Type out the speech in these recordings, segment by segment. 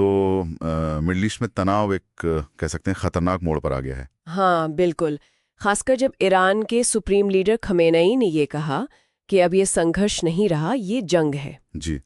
तो middle east में तनाव एक कह सकते हैं खतरनाक मोड़ पर आ गया है। हाँ बिल्कुल। खासकर जब ईरान के सुप्रीम लीडर खमेनेई ने ये कहा कि अब ये संघर्ष नहीं रहा, ये जंग है। जी।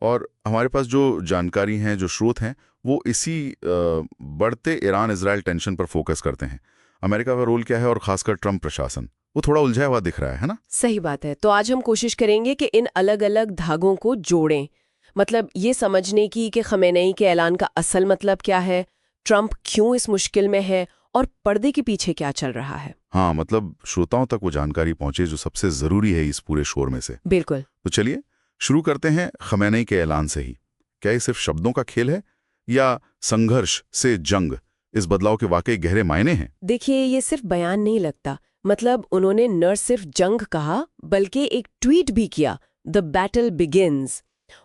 और हमारे पास जो जानकारी हैं, जो स्रोत हैं, वो इसी बढ़ते ईरान इजराइल टेंशन पर फोकस करते हैं। अमेरिका का रोल क्या है और खासकर ट्रंप प्रशासन, वो थोड़ा उलझा हुआ दिख रहा है ना? सही बात है। तो आज हम कोशिश करेंगे कि इन अलग अलग धागों को जोड़ें, मतलब ये समझने की कि खमेनेई के ऐलान का असल मतलब क्या है, ट्रंप क्यों इस मुश्किल में है और पर्दे के पीछे क्या चल रहा है। हाँ, मतलब श्रोताओं तक वो जानकारी पहुंचे जो सबसे जरूरी है इस पूरे शोर में से। बिल्कुल। तो चलिए शुरू करते हैं खमेनेई के ऐलान से ही। क्या ये सिर्फ शब्दों का खेल है या संघर्ष से जंग, इस बदलाव के वाकई गहरे मायने हैं? देखिए, ये सिर्फ बयान नहीं लगता। मतलब उन्होंने न सिर्फ जंग कहा बल्कि एक ट्वीट भी किया, द बैटल बिगिंस,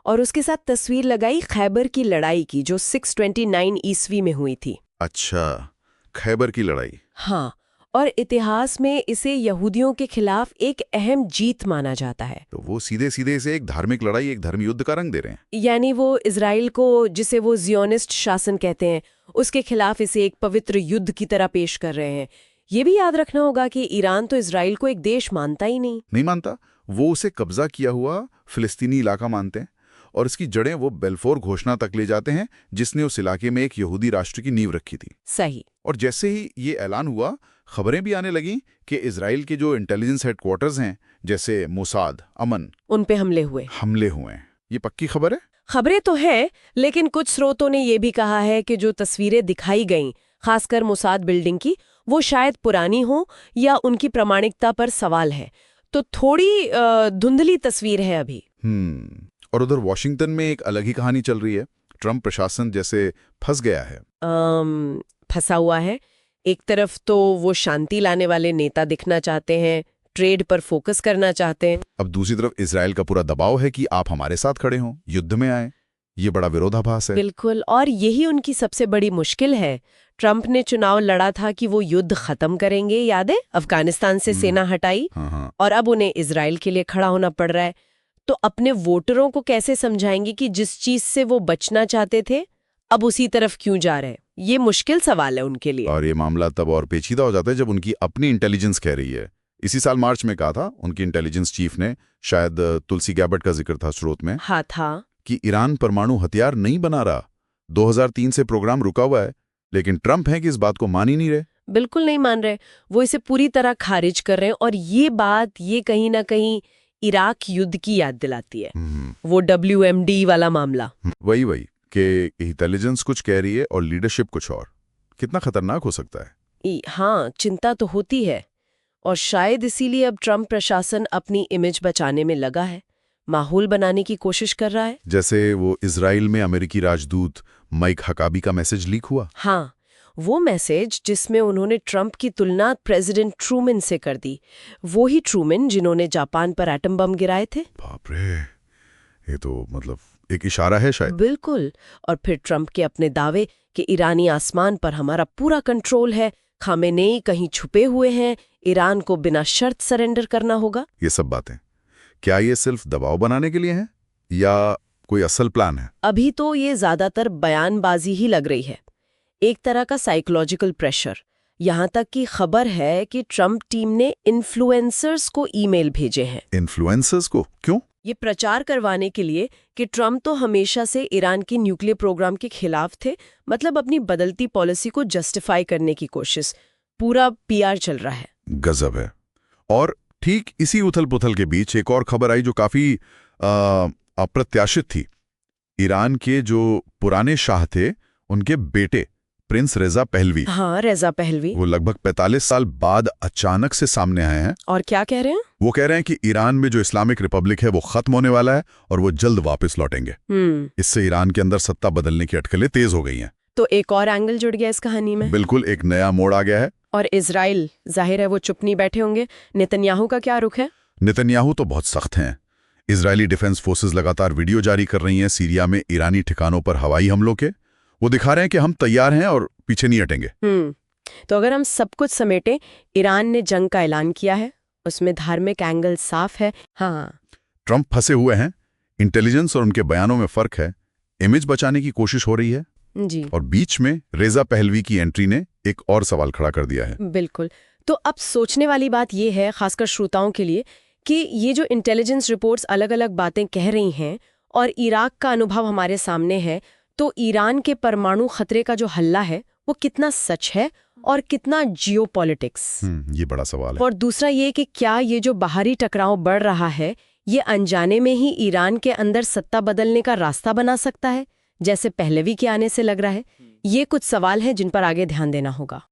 और उसके साथ तस्वीर लगाई खैबर की लड़ाई की जो 629 ईस्वी में हुई थी। अच्छा, खैबर की लड़ाई। हाँ, और इतिहास में इसे यहूदियों के खिलाफ एक अहम जीत माना जाता है। तो वो सीधे सीधे इसे एक धार्मिक लड़ाई, एक धर्म युद्ध का रंग दे रहे हैं। यानी वो इजराइल को, जिसे वो जियोनिस्ट शासन कहते हैं, उसके खिलाफ इसे एक पवित्र युद्ध की तरह पेश कर रहे हैं। ये भी याद रखना होगा कि ईरान तो इजराइल को एक देश मानता ही नहीं मानता। वो उसे कब्जा किया हुआ फिलिस्तीनी इलाका मानते हैं और इसकी जड़ें वो बेल्फोर घोषणा तक ले जाते हैं, जिसने उस इलाके में एक यहूदी राष्ट्र की नींव रखी थी। सही। और जैसे ही ये ऐलान हुआ, खबरें भी आने लगीं कि इजराइल के जो इंटेलिजेंस हेडक्वार्टर्स हैं, जैसे मोसाद, अमन, उन पे हमले हुए हैं। ये पक्की खबर है? खबरें तो है, लेकिन कुछ स्रोतों ने ये भी कहा है कि जो तस्वीरें दिखाई गईं, खासकर मोसाद बिल्डिंग की, वो शायद पुरानी हो या उनकी प्रामाणिकता पर सवाल है। तो थोड़ी धुंधली तस्वीर है अभी। और उधर वॉशिंगटन में एक अलग ही कहानी चल रही है। ट्रंप प्रशासन जैसे फंस गया है। फंसा हुआ है। एक तरफ तो वो शांति लाने वाले नेता दिखना चाहते हैं, ट्रेड पर फोकस करना चाहते हैं। अब दूसरी तरफ इजराइल का पूरा दबाव है कि आप हमारे साथ खड़े हों, युद्ध में आए। ये बड़ा विरोधाभास है। बिल्कुल, और यही उनकी सबसे बड़ी मुश्किल है। ट्रंप ने चुनाव लड़ा था कि वो युद्ध खत्म करेंगे, याद है? अफगानिस्तान से सेना हटाई। हाँ। और अब उन्हें इजराइल के लिए खड़ा होना पड़ रहा है। तो अपने वोटरों को कैसे समझाएंगे कि जिस चीज से वो बचना चाहते थे, अब उसी तरफ क्यों जा रहे हैं? ये मुश्किल सवाल है उनके लिए। और ये मामला तब और पेचीदा हो जाता है जब उनकी अपनी इंटेलिजेंस कह रही है। इसी साल मार्च में कहा था उनकी इंटेलिजेंस चीफ ने, शायद तुलसी गैबर्ट का जिक्र था स्रोत में, हाँ था, कि ईरान परमाणु हथियार नहीं बना रहा। 2003 से प्रोग्राम रुका हुआ है, लेकिन ट्रंप है कि इस बात को मान ही नहीं रहे। बिल्कुल नहीं मान रहे। वो इसे पूरी तरह खारिज कर रहे हैं। और ये बात ये कहीं ना कहीं इराक युद्ध की याद दिलाती है। वो WMD वाला मामला। वही कि इंटेलिजेंस कुछ कह रही है और लीडरशिप कुछ और। कितना खतरनाक हो सकता है। हाँ, चिंता तो होती है। और शायद इसीलिए अब ट्रंप प्रशासन अपनी इमेज बचाने में लगा है, माहौल बनाने की कोशिश कर रहा है। जैसे वो इजराइल में अमेरिकी राजदूत माइक हकाबी का मैसेज लीक हुआ। हाँ, वो मैसेज जिसमें उन्होंने ट्रंप की तुलना प्रेसिडेंट ट्रूमन से कर दी। वो ही ट्रूमन जिन्होंने जापान पर एटम बम गिराए थे। बाप रे, ये तो मतलब एक इशारा है शायद। बिल्कुल। और फिर ट्रंप के अपने दावे कि ईरानी आसमान पर हमारा पूरा कंट्रोल है, खामेनेई कहीं छुपे हुए हैं, ईरान को बिना शर्त सरेंडर करना होगा। ये सब बातें क्या ये सिर्फ दबाव बनाने के लिए हैं या कोई असल प्लान है? अभी तो ये ज्यादातर बयानबाजी ही लग रही है, एक तरह का साइकोलॉजिकल प्रेशर। यहाँ तक कि खबर है कि ट्रंप टीम ने इन्फ्लुएंसर्स को ईमेल भेजे हैं। इन्फ्लुएंसर्स को क्यों? ये प्रचार करवाने के लिए कि ट्रंप तो हमेशा से ईरान के न्यूक्लियर प्रोग्राम के खिलाफ थे, मतलब अपनी बदलती पॉलिसी को जस्टिफाई करने की कोशिश। पूरा PR चल रहा है। गजब है। और ठीक इसी उथल-पुथल के बीच एक और खबर आई जो काफी अप्रत्याशित थी। ईरान के जो पुराने शाह थे, उनके बेटे प्रिंस रेजा पहलवी, हाँ, रेजा पहलवी, वो लगभग 45 साल बाद अचानक से सामने आए हैं। और क्या कह रहे हैं? वो कह रहे हैं कि ईरान में जो इस्लामिक रिपब्लिक है वो खत्म होने वाला है और वो जल्द वापस लौटेंगे। इससे ईरान के अंदर सत्ता बदलने की अटकलें तेज हो गई हैं। तो एक और एंगल जुड़ गया इस कहानी में। बिल्कुल, एक नया मोड़ आ गया है। और इजराइल, जाहिर है वो चुप नहीं बैठे होंगे। नेतन्याहू का क्या रुख है? नेतन्याहू तो बहुत सख्त हैं। इजरायली डिफेंस फोर्सेस लगातार वीडियो जारी कर रही हैं सीरिया में ईरानी ठिकानों पर हवाई हमलों के। वो दिखा रहे हैं कि हम तैयार हैं और पीछे नहीं हटेंगे। तो अगर हम सब कुछ समेटें, ईरान ने जंग का ऐलान किया है, उसमें धार्मिक एंगल साफ है। हाँ, ट्रंप फंसे हुए हैं, इंटेलिजेंस और उनके बयानों में फर्क है। इमेज बचाने की कोशिश हो रही है। जी और बीच में रेजा पहलवी की एंट्री ने एक और सवाल खड़ा कर दिया है। बिल्कुल। तो अब सोचने वाली बात ये है, खासकर श्रोताओं के लिए, कि ये जो इंटेलिजेंस रिपोर्ट्स अलग-अलग बातें कह रही हैं और इराक का अनुभव हमारे सामने है, तो ईरान के परमाणु खतरे का जो हल्ला है वो कितना सच है और कितना जियोपॉलिटिक्स। ये बड़ा सवाल है। और दूसरा ये कि क्या ये जो बाहरी टकराव बढ़ रहा है ये अनजाने में ही ईरान के अंदर सत्ता बदलने का रास्ता बना सकता है, जैसे पहलवी के आने से लग रहा है। ये कुछ सवाल हैं जिन पर आगे ध्यान देना होगा।